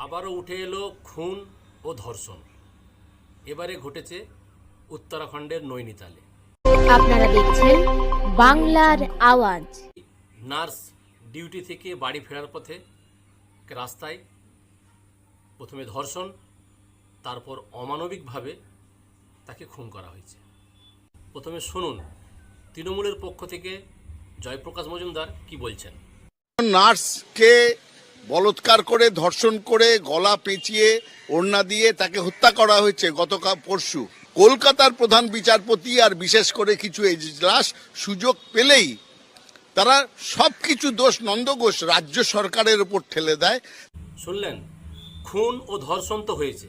আবারও উঠে এলো খুন ও ধর্ষণ। এবারে ঘটেছে উত্তরাখণ্ডের নৈনিতালে। আপনারা দেখছেন বাংলার আওয়াজ। নার্স ডিউটি থেকে বাড়ি ফেরার পথে রাস্তায় প্রথমে ধর্ষণ, তারপর অমানবিকভাবে তাকে খুন করা হয়েছে। প্রথমে শুনুন তৃণমূলের পক্ষ থেকে জয়প্রকাশ মজুমদার কি বলছেন। নার্সকে বলৎকার করে ধর্ষণ করে গলা পেঁচিয়ে ওড়না দিয়ে তাকে হত্যা করা হয়েছে গতকাল পরশু। কলকাতার প্রধান বিচারপতি আর বিশেষ করে কিছু এজলাস সুযোগ পেলেই তারা সবকিছু দোষ নন্দঘোষ রাজ্য সরকারের উপর ঠেলে দেয়। শুনলেন, খুন ও ধর্ষণ তো হয়েছে,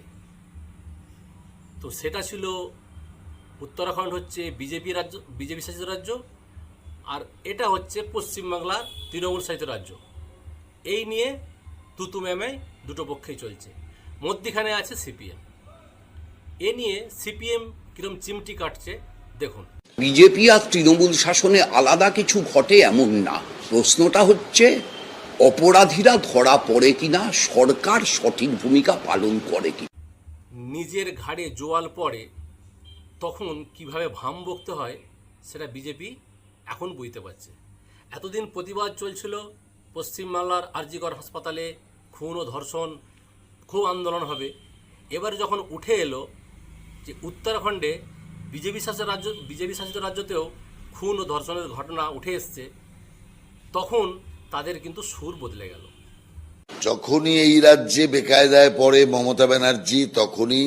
তো সেটা ছিল উত্তরাখণ্ড হচ্ছে বিজেপি শাসিত রাজ্য, আর এটা হচ্ছে পশ্চিমবাংলার তৃণমূল শাসিত রাজ্য। এই নিয়ে তুতু ম্যামে দুটো পক্ষেই চলছে, মধ্যিখানে আছে সিপিএম। এ নিয়ে সিপিএম কিরম চিমটি কাটছে দেখুন। বিজেপি আর তৃণমূল শাসনে আলাদা কিছু ঘটে এমন না। প্রশ্নটা হচ্ছে অপরাধীরা ধরা পড়ে কিনা, সরকার সঠিক ভূমিকা পালন করে কি। নিজের ঘাড়ে জোয়াল পড়ে তখন কিভাবে ভাম বকতে হয় সেটা বিজেপি এখন বুঝতে পারছে। এতদিন প্রতিবাদ চলছিল পশ্চিমবাংলার আরজিকর হাসপাতালে খুন ও ধর্ষণ, খুব আন্দোলন হবে। এবারে যখন উঠে এলো যে উত্তরাখণ্ডে বিজেপি শাসিত রাজ্যতেও খুন ও ধর্ষণের ঘটনা উঠে এসছে, তখন তাদের কিন্তু সুর বদলে গেল। যখনই এই রাজ্যে বেকায়দায় পড়ে মমতা ব্যানার্জি, তখনই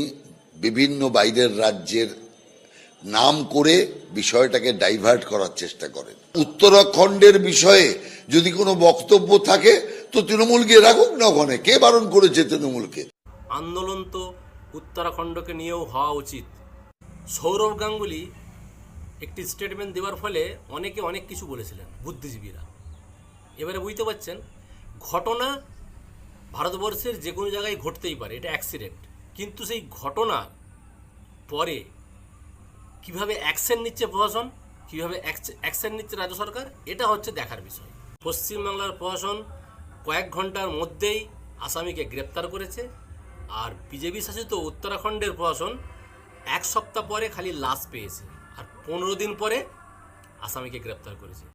বিভিন্ন বাইরের রাজ্যের নাম করে বিষয়টাকে ডাইভার্ট করার চেষ্টা করেন। উত্তরাখণ্ডের বিষয়ে যদি কোনো বক্তব্য থাকে তো তৃণমূল গিয়ে রাখুক না ওখানে, কে বারণ করেছে তৃণমূলকে? আন্দোলন তো উত্তরাখণ্ডকে নিয়েও হওয়া উচিত। সৌরভ গাঙ্গুলি একটি স্টেটমেন্ট দেওয়ার ফলে অনেকে অনেক কিছু বলেছিলেন বুদ্ধিজীবীরা। এবারে বুঝতে পারছেন, ঘটনা ভারতবর্ষের যে কোনো জায়গায় ঘটতেই পারে, এটা অ্যাক্সিডেন্ট, কিন্তু সেই ঘটনার পরে কিভাবে অ্যাকশন নিচ্ছে প্রশাসন, কিভাবে অ্যাকশন নিচ্ছে রাজ্য সরকার, এটা হচ্ছে দেখার বিষয়। পশ্চিমবাংলার প্রশাসন কয়েক ঘন্টার মধ্যেই আসামিকে গ্রেপ্তার করেছে, আর বিজেপি শাসিত উত্তরাখণ্ডের প্রশাসন এক সপ্তাহ পরে খালি লাশ পেয়েছে আর 15 দিন পরে আসামিকে গ্রেপ্তার করেছে।